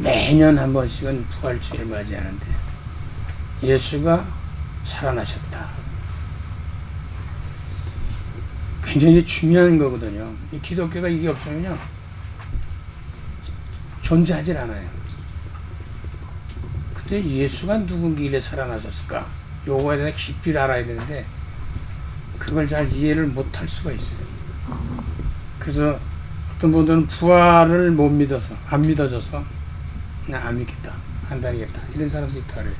매년 한 번씩은 부활주의를 맞이하는데 예수가 살아나셨다. 굉장히 중요한 거거든요. 이 기독교가 이게 없으면요 존재하질 않아요. 근데 예수가 누군길래 살아나셨을까? 요거에 대해서 깊이 알아야 되는데 그걸 잘 이해를 못할 수가 있어요. 그래서 어떤 분들은 부활을 못 믿어서 안 믿어져서 그냥 안 믿겠다, 안 다니겠다 이런 사람도 있다 그래요.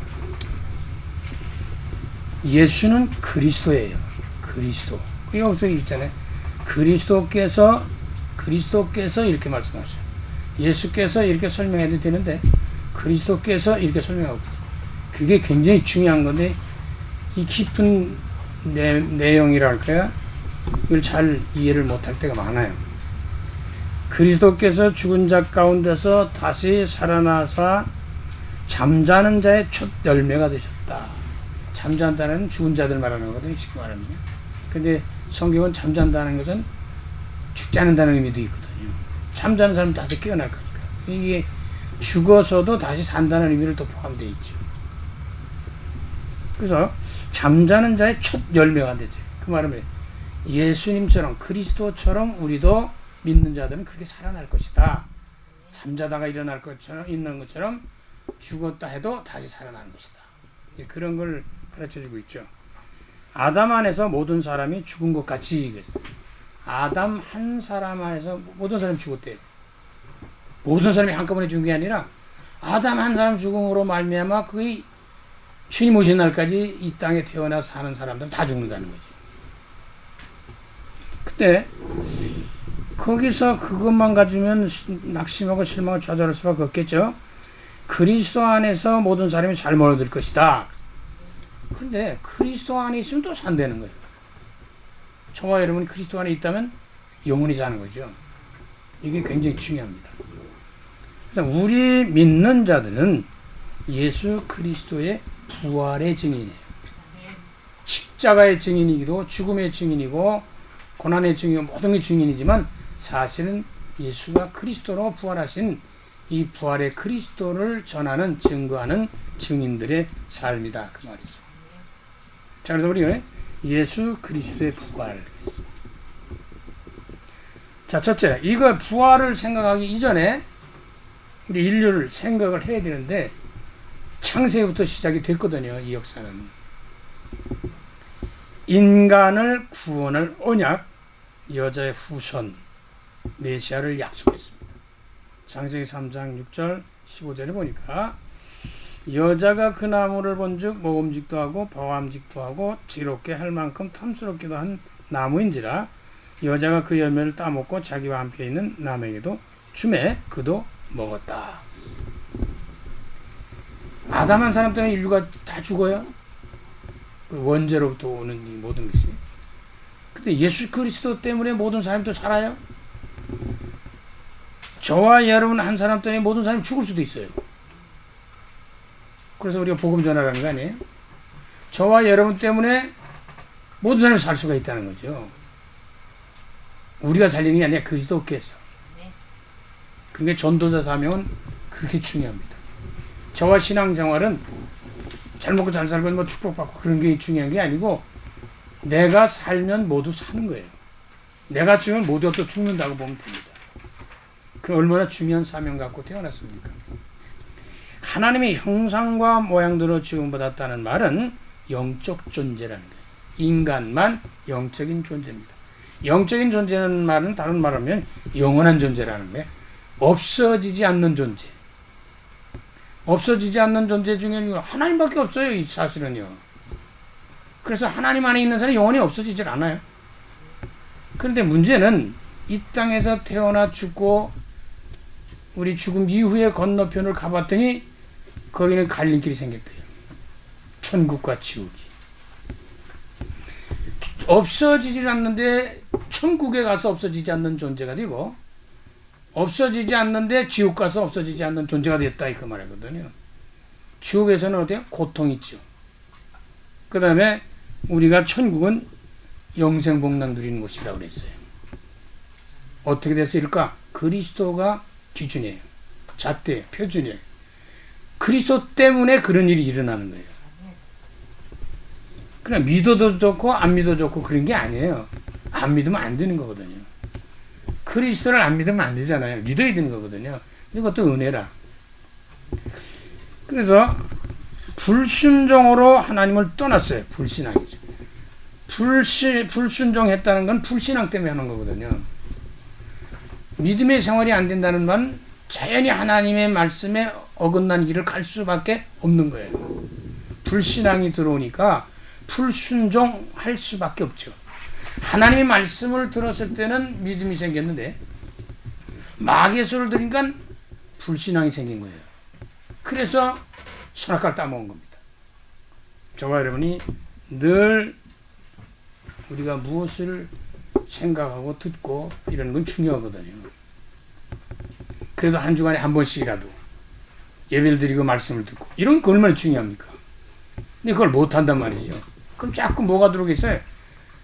예수는 그리스도예요. 그리스도. 여기서 있잖아요. 그리스도께서 이렇게 말씀하셔요. 예수께서 이렇게 설명해도 되는데 그리스도께서 이렇게 설명하고 그게 굉장히 중요한 건데 이 깊은 내용이랄까요? 이걸 잘 이해를 못할 때가 많아요. 그리스도께서 죽은 자 가운데서 다시 살아나사 잠자는 자의 첫 열매가 되셨다. 잠잔다는 죽은 자들 말하는 거거든요. 쉽게 말하면. 근데 성경은 잠잔다는 것은 죽지 않는다는 의미도 있거든요. 잠자는 사람은 다시 깨어날 거니까. 이게 죽어서도 다시 산다는 의미를 또 포함되어 있죠. 그래서 잠자는 자의 첫 열매가 되죠. 그 말은 예수님처럼 그리스도처럼 우리도 믿는 자들은 그렇게 살아날 것이다. 잠자다가 일어날 것처럼 있는 것처럼 죽었다 해도 다시 살아나는 것이다. 그런 걸 가르쳐주고 있죠. 아담 안에서 모든 사람이 죽은 것 같이 그래서 아담 한 사람 안에서 모든 사람이 죽었대요. 모든 사람이 한꺼번에 죽은 게 아니라 아담 한 사람 죽음으로 말미암아 그의 주님 오신 날까지 이 땅에 태어나 사는 사람들은 다 죽는다는 거지. 근데 거기서 그것만 가지면 낙심하고 실망하고 좌절할 수밖에 없겠죠. 그리스도 안에서 모든 사람이 잘 몰아들 것이다. 그런데 그리스도 안에 있으면 또 산다는 거예요. 저와 여러분이 그리스도 안에 있다면 영원히 사는 거죠. 이게 굉장히 중요합니다. 그래서 우리 믿는 자들은 예수 그리스도의 부활의 증인이에요. 십자가의 증인이기도 죽음의 증인이고 고난의 증인이고 모든 게 증인이지만 사실은 예수가 그리스도로 부활하신 이 부활의 그리스도를 전하는 증거하는 증인들의 삶이다. 그 말이죠. 자, 그래서 우리가 예수 그리스도의 부활. 자, 첫째, 이거 부활을 생각하기 이전에 우리 인류를 생각을 해야 되는데 창세기부터 시작이 됐거든요. 이 역사는. 인간을 구원할 언약, 여자의 후손, 메시아를 약속했습니다. 창세기 3장 6절 15절에 보니까 여자가 그 나무를 본즉 먹음직도 하고 보암직도 하고 지롭게 할 만큼 탐스럽기도 한 나무인지라 여자가 그 열매를 따먹고 자기와 함께 있는 남에게도 주매 그도 먹었다. 아담 한 사람 때문에 인류가 다 죽어요. 그 원죄로부터 오는 이 모든 것이. 근데 예수 그리스도 때문에 모든 사람도 살아요. 저와 여러분 한 사람 때문에 모든 사람이 죽을 수도 있어요. 그래서 우리가 복음 전하라는 거 아니에요? 저와 여러분 때문에 모든 사람이 살 수가 있다는 거죠. 우리가 살리는 게 아니라 그리스도께서. 그러니까 전도자 사명은 그렇게 중요합니다. 저와 신앙생활은 잘 먹고 잘 살고 뭐 축복받고 그런 게 중요한 게 아니고 내가 살면 모두 사는 거예요. 내가 죽으면 모두가 또 죽는다고 보면 됩니다. 그 얼마나 중요한 사명 갖고 태어났습니까? 하나님의 형상과 모양대로 지음받았다는 말은 영적 존재라는 거예요. 인간만 영적인 존재입니다. 영적인 존재는 말은 다른 말하면 영원한 존재라는 거예요. 없어지지 않는 존재. 없어지지 않는 존재 중에는 하나님밖에 없어요. 이 사실은요. 그래서 하나님 안에 있는 사람이 영원히 없어지질 않아요. 그런데 문제는 이 땅에서 태어나 죽고 우리 죽음 이후에 건너편을 가봤더니 거기는 갈림길이 생겼대요. 천국과 지옥이. 없어지질 않는데 천국에 가서 없어지지 않는 존재가 되고 없어지지 않는데 지옥 가서 없어지지 않는 존재가 됐다 그 말이거든요. 지옥에서는 어때요? 고통이 있죠. 그 다음에 우리가 천국은 영생복락 누리는 곳이라고 그랬어요. 어떻게 됐을까? 그리스도가 기준이에요. 잣대, 표준이에요. 그리스도 때문에 그런 일이 일어나는 거예요. 그냥 믿어도 좋고 안 믿어도 좋고 그런 게 아니에요. 안 믿으면 안 되는 거거든요. 그리스도를 안 믿으면 안 되잖아요. 믿어야 되는 거거든요. 이것도 은혜라. 그래서 불순종으로 하나님을 떠났어요. 불신앙이죠. 불순종했다는 건 불신앙 때문에 하는 거거든요. 믿음의 생활이 안 된다는 말은 자연히 하나님의 말씀에 어긋난 길을 갈 수밖에 없는 거예요. 불신앙이 들어오니까 불순종할 수밖에 없죠. 하나님의 말씀을 들었을 때는 믿음이 생겼는데 마귀의 소리를 들으니까 불신앙이 생긴 거예요. 그래서 선악과를 따먹은 겁니다. 저와 여러분이 늘 우리가 무엇을 생각하고 듣고 이런 건 중요하거든요. 그래도 한 주간에 한 번씩이라도 예배를 드리고 말씀을 듣고 이런 거 얼마나 중요합니까? 근데 그걸 못한단 말이죠. 그럼 자꾸 뭐가 들어오겠어요?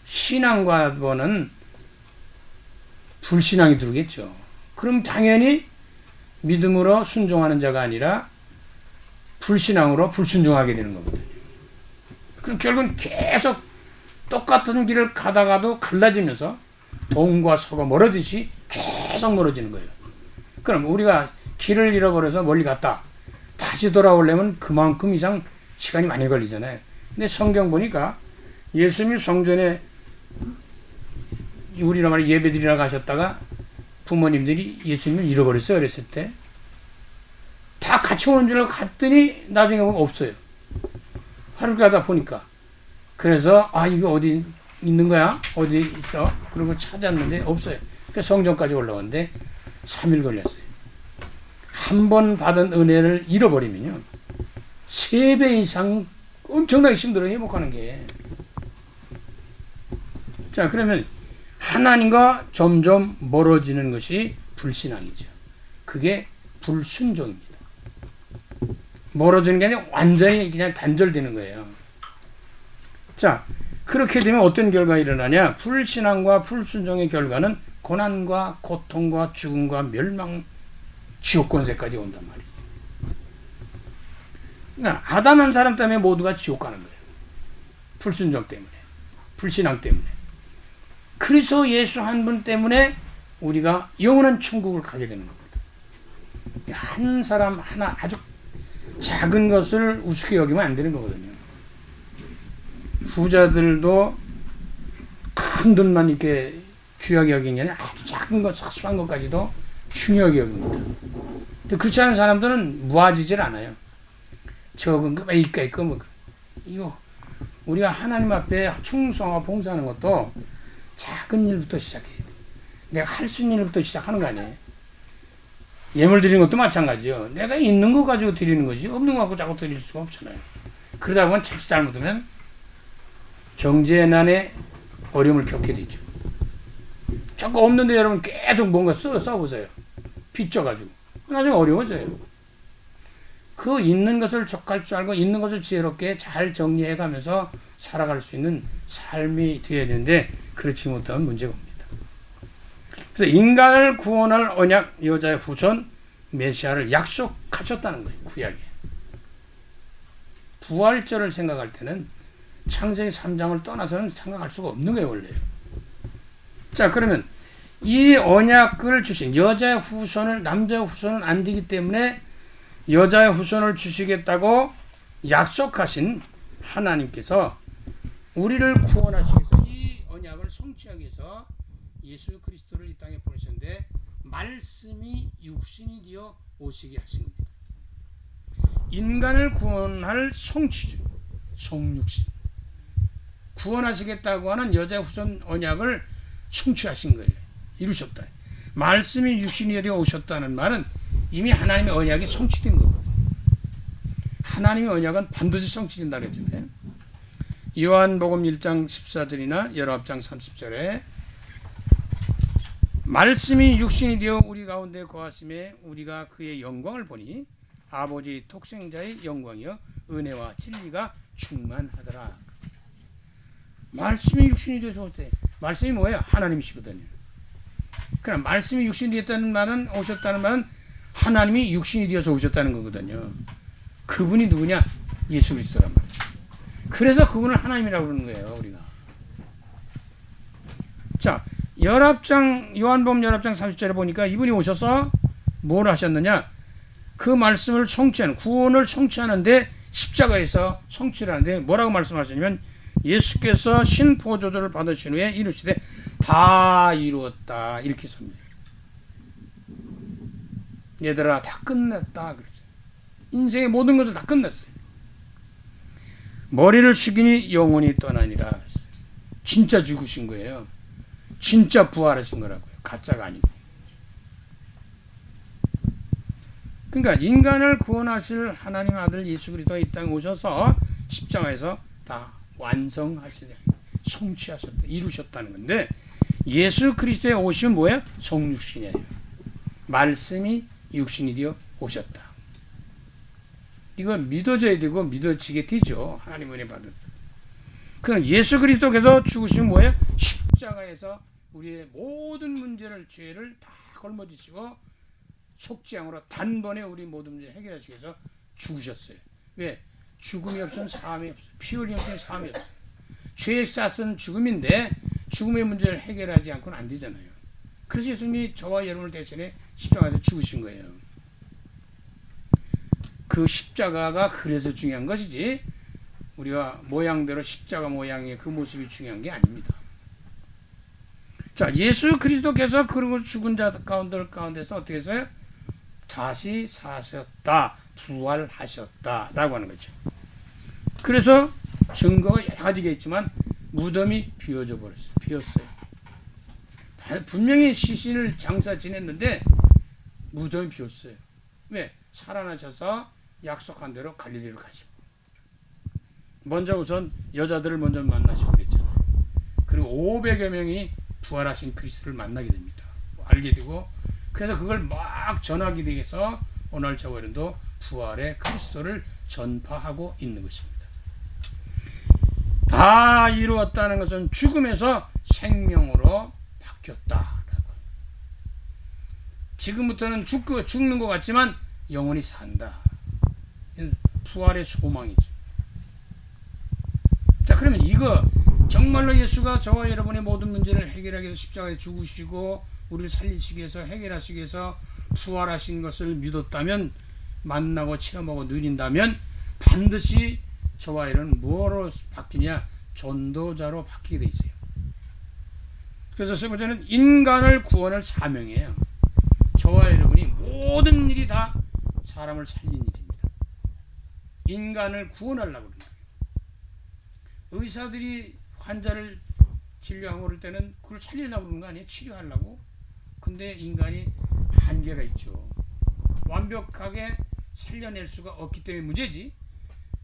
신앙과는 불신앙이 들어오겠죠. 그럼 당연히 믿음으로 순종하는 자가 아니라 불신앙으로 불순종하게 되는 거거든요. 그럼 결국은 계속 똑같은 길을 가다가도 갈라지면서 동과 서가 멀어지듯이 계속 멀어지는 거예요. 그럼 우리가 길을 잃어버려서 멀리 갔다. 다시 돌아오려면 그만큼 이상 시간이 많이 걸리잖아요. 근데 성경 보니까 예수님이 성전에 우리나라 말에 예배드리러 가셨다가 부모님들이 예수님을 잃어버렸어요. 어렸을 때. 다 같이 오는 줄 알고 갔더니 나중에 보면 없어요. 하루 가다 보니까. 그래서 이거 어디 있는 거야? 어디 있어? 그리고 찾았는데 없어요. 그래서 성전까지 올라왔는데 3일 걸렸어요. 한 번 받은 은혜를 잃어버리면요. 3배 이상 엄청나게 힘들어요. 회복하는 게. 자, 그러면 하나님과 점점 멀어지는 것이 불신앙이죠. 그게 불순종입니다. 멀어지는 게 아니라 완전히 그냥 단절되는 거예요. 자, 그렇게 되면 어떤 결과가 일어나냐? 불신앙과 불순종의 결과는 고난과 고통과 죽음과 멸망, 지옥 권세까지 온단 말이죠. 그러니까 아담 한 사람 때문에 모두가 지옥 가는 거예요. 불순종 때문에, 불신앙 때문에. 그리스도 예수 한 분 때문에 우리가 영원한 천국을 가게 되는 겁니다. 한 사람 하나 아주 작은 것을 우습게 여기면 안 되는 거거든요. 부자들도 큰 돈만 이렇게 귀하게 여기는 게 아니라 아주 작은 것, 사소한 것까지도 중요하게 여깁니다. 근데 그렇지 않은 사람들은 무아지질 않아요. 적은 거, 이까 뭐 이거 우리가 하나님 앞에 충성하고 봉사하는 것도 작은 일부터 시작해야 돼. 내가 할 수 있는 일부터 시작하는 거 아니에요. 예물 드리는 것도 마찬가지요. 내가 있는 거 가지고 드리는 거지 없는 거 갖고 자꾸 드릴 수가 없잖아요. 그러다 보면 자칫 잘못하면 경제난에 어려움을 겪게 되죠. 자꾸 없는데 여러분 계속 뭔가 써보세요. 빚져가지고 나중에 어려워져요. 그 있는 것을 족할 줄 알고 있는 것을 지혜롭게 잘 정리해가면서 살아갈 수 있는 삶이 되어야 되는데 그렇지 못하면 문제가 옵니다. 그래서 인간을 구원할 언약 여자의 후손 메시아를 약속하셨다는 거예요. 구약에. 부활절을 생각할 때는 창세기 3장을 떠나서는 생각할 수가 없는 거예요. 원래. 자, 그러면 이 언약을 주신 여자의 후손을 남자의 후손은 안 되기 때문에 여자의 후손을 주시겠다고 약속하신 하나님께서 우리를 구원하시기 위해서 이 언약을 성취하기 위해서 예수 그리스도를 이 땅에 보내셨는데 말씀이 육신이 되어 오시게 하신 겁니다. 인간을 구원할 성취죠. 성육신. 구원하시겠다고 하는 여자의 후손 언약을 성취하신 거예요. 이루셨다. 말씀이 육신이 되어 오셨다는 말은 이미 하나님의 언약이 성취된 거거든요. 하나님의 언약은 반드시 성취된다 그랬잖아요. 요한복음 1장 14절이나 19장 30절에 말씀이 육신이 되어 우리 가운데 거하심에 우리가 그의 영광을 보니 아버지 독생자의 영광이여 은혜와 진리가 충만하더라. 말씀이 육신이 되어서 어때? 말씀이 뭐예요? 하나님이시거든요. 그럼 말씀이 육신이 되었다는 말은 오셨다는 말은 하나님이 육신이 되어서 오셨다는 거거든요. 그분이 누구냐? 예수 그리스도란 말이에요. 그래서 그분을 하나님이라고 그러는 거예요, 우리가. 자, 요한복음 19장 30절에 보니까 이분이 오셔서 뭘 하셨느냐? 그 말씀을 성취하는, 구원을 성취하는데 십자가에서 성취를 하는데 뭐라고 말씀하시냐면, 예수께서 신포도주를 받으신 후에 이르시되 다 이루었다, 이렇게 섭니다. 얘들아, 다 끝냈다 그랬어요. 인생의 모든 것을 다 끝냈어요. 머리를 숙이니 영혼이 떠나니라. 진짜 죽으신 거예요. 진짜 부활하신 거라고요. 가짜가 아니고. 그러니까 인간을 구원하실 하나님 아들 예수 그리스도가 이 땅에 오셔서 십자가에서 다 완성하시냐, 성취하셨다, 이루셨다는 건데, 예수 그리스도의 오심은 뭐예요? 성육신이에요. 말씀이 육신이 되어 오셨다. 이거 믿어져야 되고 믿어지게 되죠. 하나님 은혜 받은. 그럼 예수 그리스도께서 죽으신 뭐예요? 십자가에서 우리의 모든 문제를, 죄를 다 걸머지시고 속죄양으로 단번에 우리 모든 문제 해결하시기 위해서 죽으셨어요. 왜? 죽음이 없으면 사함이 없어요. 피 흘림 없으면 사함이 없어요. 죄의 쌌은 죽음인데 죽음의 문제를 해결하지 않고는 안 되잖아요. 그래서 예수님이 저와 여러분을 대신에 십자가에서 죽으신 거예요. 그 십자가가 그래서 중요한 것이지, 우리가 모양대로 십자가 모양의 그 모습이 중요한 게 아닙니다. 자, 예수 그리스도께서 그리고 죽은 자 가운데서 어떻게 했어요? 다시 사셨다, 부활하셨다 라고 하는 거죠. 그래서 증거가 여러 가지가 있지만 무덤이 비어져 버렸어요. 비었어요. 분명히 시신을 장사 지냈는데 무덤이 비었어요. 왜? 살아나셔서 약속한 대로 갈릴리로 가시고, 먼저 우선 여자들을 먼저 만나시고 그랬잖아요. 그리고 500여 명이 부활하신 그리스도를 만나게 됩니다. 알게 되고, 그래서 그걸 막 전하게 되어서 오늘 저와 여러분도 부활의 그리스도를 전파하고 있는 것입니다. 다 이루었다는 것은 죽음에서 생명으로 바뀌었다라고. 지금부터는 죽는 것 같지만 영원히 산다. 부활의 소망이죠. 자, 그러면 이거 정말로 예수가 저와 여러분의 모든 문제를 해결하기 위해서 십자가에 죽으시고 우리를 살리시기 위해서, 해결하시기 위해서 부활하신 것을 믿었다면, 만나고 체험하고 누린다면 반드시 저와 여러분은 뭐로 바뀌냐? 전도자로 바뀌게 돼 있어요. 그래서 세 번째는 인간을 구원할 사명이에요. 저와 여러분이 모든 일이 다 사람을 살린 일입니다. 인간을 구원하려고 그러는 거예요. 의사들이 환자를 진료하고 그럴 때는 그걸 살리려고 그러는 거 아니에요? 치료하려고. 근데 인간이 한계가 있죠. 완벽하게 살려낼 수가 없기 때문에 문제지.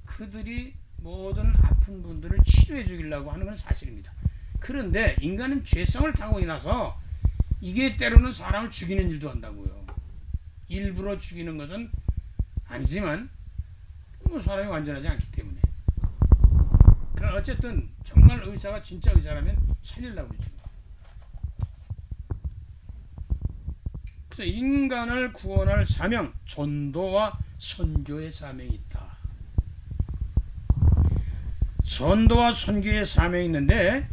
그들이 모든 아픈 분들을 치료해 주려고 하는 건 사실입니다. 그런데 인간은 죄성을 타고 나서 이게 때로는 사람을 죽이는 일도 한다고요. 일부러 죽이는 것은 아니지만 사람이 완전하지 않기 때문에. 그러나 어쨌든 정말 의사가 진짜 의사라면 살리려고 그러죠. 그래서 인간을 구원할 사명, 전도와 선교의 사명이 있다. 전도와 선교의 사명이 있는데,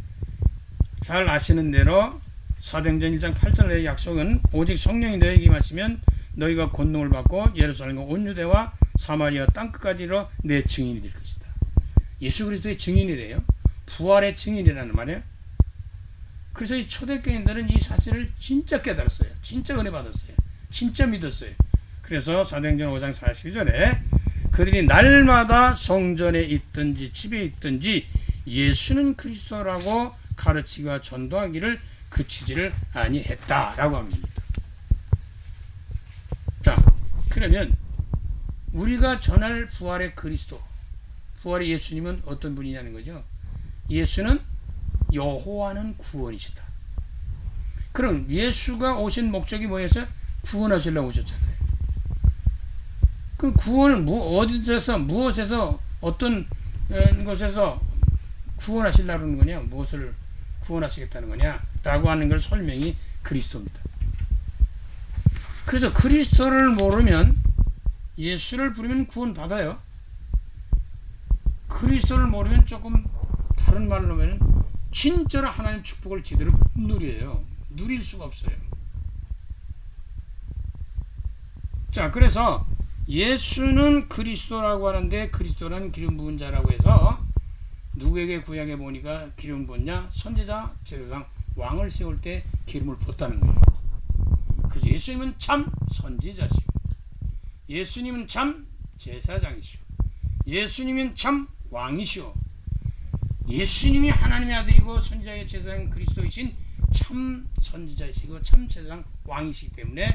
잘 아시는 대로 사도행전 1장 8절의 약속은 오직 성령이 너에게 임하시면 너희가 권능을 받고 예루살렘과 온 유대와 사마리아 땅끝까지로 내 증인이 될 것이다. 예수 그리스도의 증인이래요. 부활의 증인이라는 말이에요. 그래서 이 초대교인들은 이 사실을 진짜 깨달았어요. 진짜 은혜 받았어요. 진짜 믿었어요. 그래서 사도행전 5장 42절에 그들이 날마다 성전에 있든지 집에 있든지 예수는 그리스도라고 가르치기와 전도하기를 그치지를 아니했다라고 합니다. 자, 그러면 우리가 전할 부활의 그리스도, 부활의 예수님은 어떤 분이냐는 거죠. 예수는 여호와는 구원이시다. 그럼 예수가 오신 목적이 뭐였어요? 구원하시려고 오셨잖아요. 그 구원은 어디서, 무엇에서, 어떤 것에서 구원하시려고 하는 거냐? 무엇을 구원하시겠다는 거냐? 라고 하는 걸 설명이 그리스도입니다. 그래서 그리스도를 모르면 예수를 부르면 구원받아요. 그리스도를 모르면 조금 다른 말로 하면 진짜로 하나님 축복을 제대로 못 누려요. 누릴 수가 없어요. 자, 그래서 예수는 그리스도라고 하는데 그리스도는 기름 부은 자라고 해서 누구에게 구약에 보니까 기름 부었냐? 선지자, 제사장, 왕을 세울 때 기름을 부었다는 거예요. 그래서 예수님은 참 선지자시고 예수님은 참 제사장이시고 예수님은 참 왕이시오. 예수님이 하나님의 아들이고 선지자의 제사장 그리스도이신 참 선지자이시고 참 제사장 왕이시기 때문에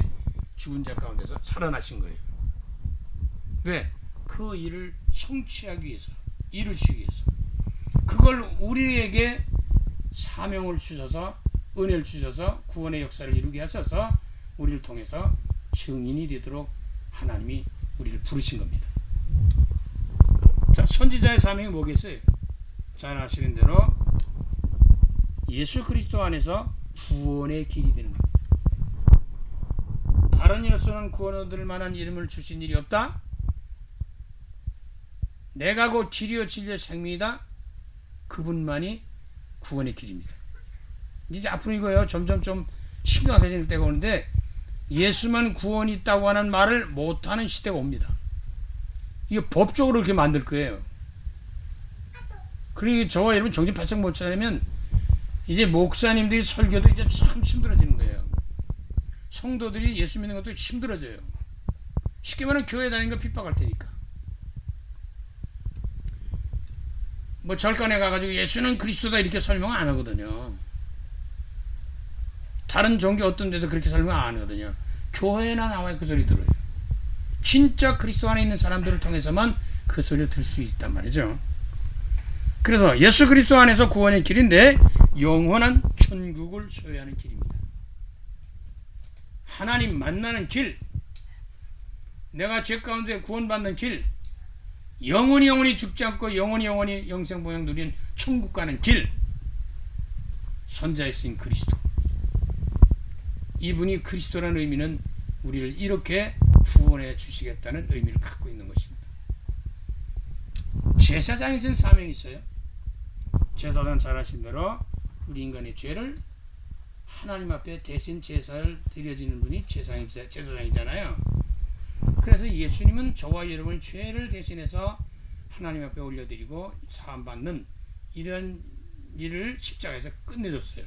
죽은 자 가운데서 살아나신 거예요. 왜? 그 일을 성취하기 위해서, 이루시기 위해서. 그걸 우리에게 사명을 주셔서, 은혜를 주셔서 구원의 역사를 이루게 하셔서 우리를 통해서 증인이 되도록 하나님이 우리를 부르신 겁니다. 자, 선지자의 사명이 뭐겠어요? 잘 아시는 대로 예수 그리스도 안에서 구원의 길이 되는 겁니다. 다른 이로서는 구원 얻을 만한 이름을 주신 일이 없다. 내가 곧 길이요 진리요 생명이다. 그분만이 구원의 길입니다. 이제 앞으로 이거요. 점점 좀 심각해질 때가 오는데 예수만 구원이 있다고 하는 말을 못하는 시대가 옵니다. 이게 법적으로 이렇게 만들 거예요. 그리고 저와 여러분 정신 바짝 못 차리면 이제 목사님들이 설교도 이제 참 힘들어지는 거예요. 성도들이 예수 믿는 것도 힘들어져요. 쉽게 말하면 교회 다니는 거 핍박할 테니까. 뭐 절간에 가가지고 예수는 그리스도다 이렇게 설명 안 하거든요. 다른 종교 어떤 데서 그렇게 설명 안 하거든요. 교회나 나와야 그 소리 들어요. 진짜 그리스도 안에 있는 사람들을 통해서만 그 소리를 들을 수 있단 말이죠. 그래서 예수 그리스도 안에서 구원의 길인데 영원한 천국을 소유하는 길입니다. 하나님 만나는 길, 내가 죄 가운데 구원받는 길, 영원히 죽지 않고 영원히 영생보장 누리는 천국 가는 길, 선자의 쓰인 그리스도. 이분이 그리스도라는 의미는 우리를 이렇게 구원해 주시겠다는 의미를 갖고 있는 것입니다. 제사장이 진 사명이 있어요. 제사장 잘 아신 대로 우리 인간의 죄를 하나님 앞에 대신 제사를 드려지는 분이 제사장이잖아요. 그래서 예수님은 저와 여러분의 죄를 대신해서 하나님 앞에 올려드리고 사함받는 이런 일을 십자가에서 끝내줬어요.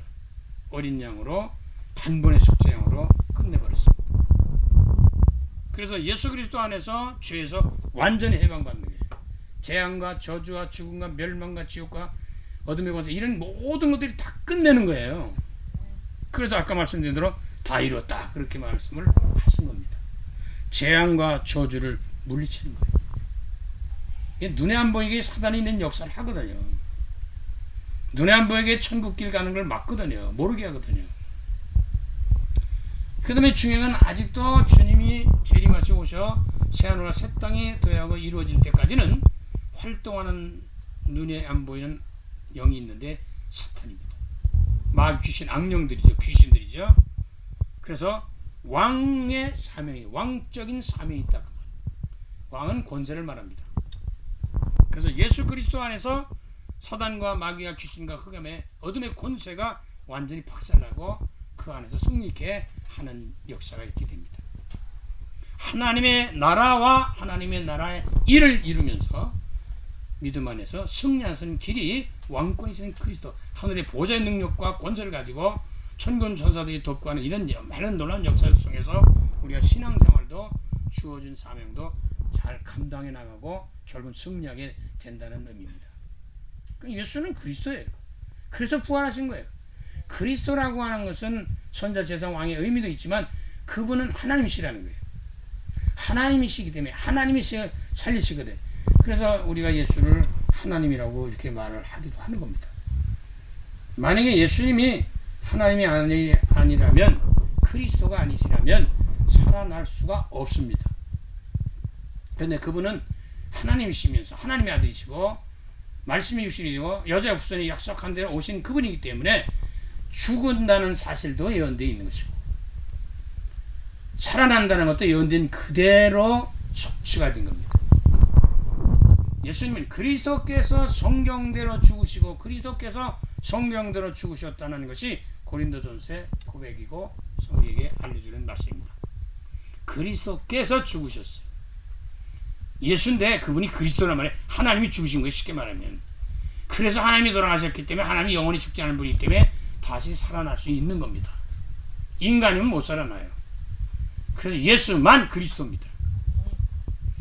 어린 양으로 단번에 속죄양으로 끝내버렸습니다. 그래서 예수 그리스도 안에서 죄에서 완전히 해방받는 거예요. 재앙과 저주와 죽음과 멸망과 지옥과 어둠의 권세 이런 모든 것들이 다 끝내는 거예요. 그래서 아까 말씀드린 대로 다 이뤘다 그렇게 말씀을 하신 겁니다. 재앙과 저주를 물리치는 거예요. 눈에 안 보이게 사단이 있는 역사를 하거든요. 눈에 안 보이게 천국길 가는 걸 막거든요. 모르게 하거든요. 그 다음에 중요한 건 아직도 주님이 재림하시고 오셔 새하늘과 새 땅에 도약하고 이루어질 때까지는 활동하는 눈에 안 보이는 영이 있는데 사탄입니다. 귀신, 악령들이죠. 귀신들이죠. 그래서 왕의 사명이, 왕적인 사명이 있다. 왕은 권세를 말합니다. 그래서 예수 그리스도 안에서 사단과 마귀와 귀신과 흑암의 어둠의 권세가 완전히 박살나고 그 안에서 승리케 하는 역사가 있게 됩니다. 하나님의 나라와 하나님의 나라의 일을 이루면서 믿음 안에서 승리하는 길이 왕권이신 그리스도, 하늘의 보좌의 능력과 권세를 가지고 천군 천사들이 돕고 하는 이런 많은 놀라운 역사 속에서 우리가 신앙생활도 주어진 사명도 잘 감당해 나가고 결국은 승리하게 된다는 의미입니다. 예수는 그리스도예요. 그래서 부활하신 거예요. 그리스도라고 하는 것은 선자 제사장 왕의 의미도 있지만 그분은 하나님이시라는 거예요. 하나님이시기 때문에 하나님이 살리시거든. 그래서 우리가 예수를 하나님이라고 이렇게 말을 하기도 하는 겁니다. 만약에 예수님이 하나님이 아니라면 그리스도가 아니시라면 살아날 수가 없습니다. 그런데 그분은 하나님이시면서 하나님의 아들이시고 말씀이 육신이고 여자 후손이 약속한 대로 오신 그분이기 때문에 죽은다는 사실도 예언되어 있는 것이고 살아난다는 것도 예언된 그대로 성취가 된 겁니다. 예수님은 그리스도께서 성경대로 죽으시고 그리스도께서 성경대로 죽으셨다는 것이 고린도전서의 고백이고 성리에게 알려주는 말씀입니다. 그리스도께서 죽으셨어요. 예수인데 그분이 그리스도란 말이에요. 하나님이 죽으신 거예요. 쉽게 말하면. 그래서 하나님이 돌아가셨기 때문에 하나님이 영원히 죽지 않은 분이기 때문에 다시 살아날 수 있는 겁니다. 인간이면 못 살아나요. 그래서 예수만 그리스도입니다.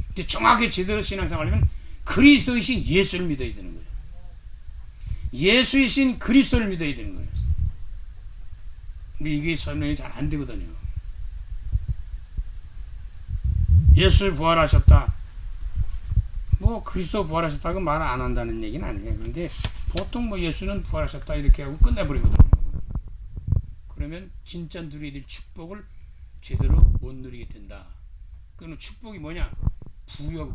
근데 정확히 제대로 신앙생활하려면 그리스도이신 예수를 믿어야 되는 거예요. 예수이신 그리스도를 믿어야 되는 거예요. 근데 이게 설명이 잘 안 되거든요. 예수 부활하셨다. 뭐 그리스도 부활하셨다고 말 안 한다는 얘기는 아니에요. 그런데 보통 뭐 예수는 부활하셨다 이렇게 하고 끝내버리거든요. 그러면 진짜 누려야 될 축복을 제대로 못 누리게 된다. 그럼 축복이 뭐냐? 부여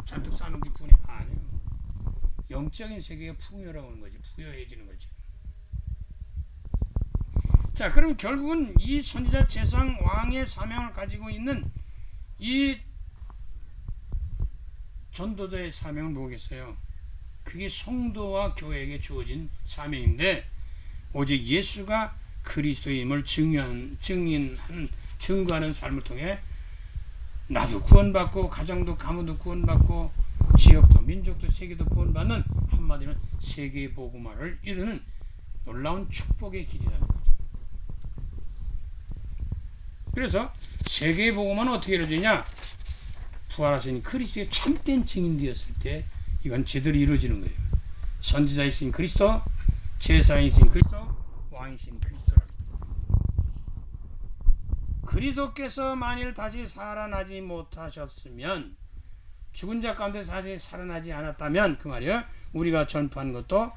잔뜩 쌓는 게 부냐? 아니에요. 영적인 세계가 풍요라고 하는 거지. 부여해지는 거지. 자, 그럼 결국은 이 선지자 제상 왕의 사명을 가지고 있는 이 전도자의 사명은 뭐겠어요? 그게 성도와 교회에게 주어진 사명인데 오직 예수가 그리스도임을 증거하는 삶을 통해 나도 구원받고 가정도 가문도 구원받고 지역도 민족도 세계도 구원받는 한마디로 세계 복음화를 이루는 놀라운 축복의 길이라는 거죠. 그래서 세계 복음화는 어떻게 이루어지냐? 부활하신 그리스도의 참된 증인되었을 때 이건 제대로 이루어지는 거예요. 선지자이신 그리스도, 제사이신 그리스도, 왕이신 그리스도라고. 그리스도께서 만일 다시 살아나지 못하셨으면 죽은 자 가운데 다시 살아나지 않았다면 그 말이에요. 우리가 전파한 것도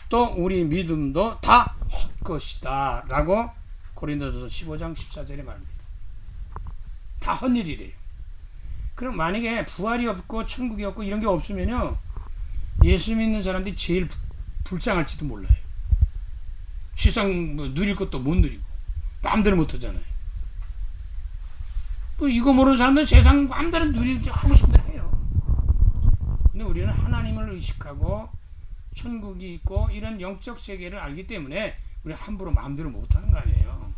또 우리 믿음도 다 헛것이다 라고 고린도전서 15장 14절에 말합니다. 다 헛일이래요. 그럼 만약에 부활이 없고 천국이 없고 이런 게 없으면요 예수 믿는 사람들이 제일 불쌍할지도 몰라요. 세상 뭐 누릴 것도 못 누리고 마음대로 못 하잖아요. 또 이거 모르는 사람들은 세상 마음대로 누리고 하고 싶은 대로 해요. 근데 우리는 하나님을 의식하고 천국이 있고 이런 영적 세계를 알기 때문에 우리 함부로 마음대로 못 하는 거 아니에요.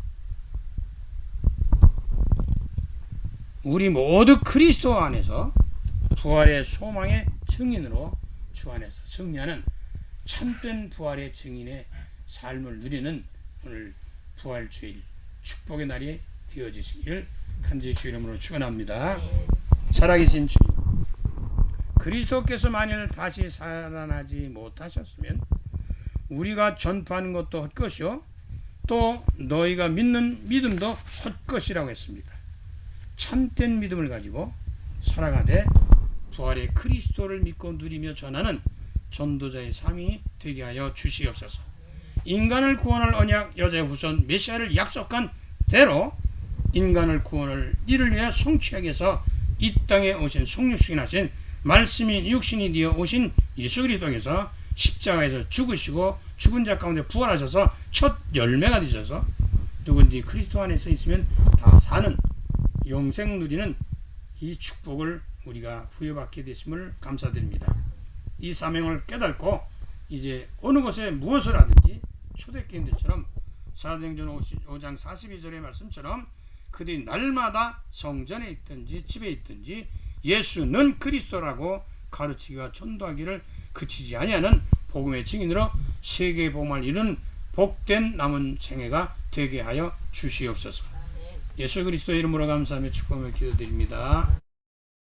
우리 모두 그리스도 안에서 부활의 소망의 증인으로 주 안에서 승리하는 참된 부활의 증인의 삶을 누리는 오늘 부활주일 축복의 날이 되어지시기를 간절히 주 이름으로 축원합니다. 살아계신 주님, 그리스도께서 만일 다시 살아나지 못하셨으면 우리가 전파하는 것도 헛것이요 또 너희가 믿는 믿음도 헛것이라고 했습니다. 참된 믿음을 가지고 살아가되 부활의 그리스도를 믿고 누리며 전하는 전도자의 삶이 되게 하여 주시옵소서. 인간을 구원할 언약 여자의 후손 메시아를 약속한 대로 인간을 구원을 이를 위해 성취하기 위해서 이 땅에 오신 성육신하신 말씀이 육신이 되어 오신 예수 그리스도께서 십자가에서 죽으시고 죽은 자 가운데 부활하셔서 첫 열매가 되셔서 누군지 그리스도 안에서 있으면 다 사는 영생 누리는 이 축복을 우리가 부여받게 되심을 감사드립니다. 이 사명을 깨닫고 이제 어느 곳에 무엇을 하든지 초대교인들처럼 사도행전 5장 42절의 말씀처럼 그들이 날마다 성전에 있든지 집에 있든지 예수는 그리스도라고 가르치기와 전도하기를 그치지 아니하는 복음의 증인으로 세계 복음을 이루는 복된 남은 생애가 되게 하여 주시옵소서. 예수 그리스도 이름으로 감사하며 축복하며 기도드립니다.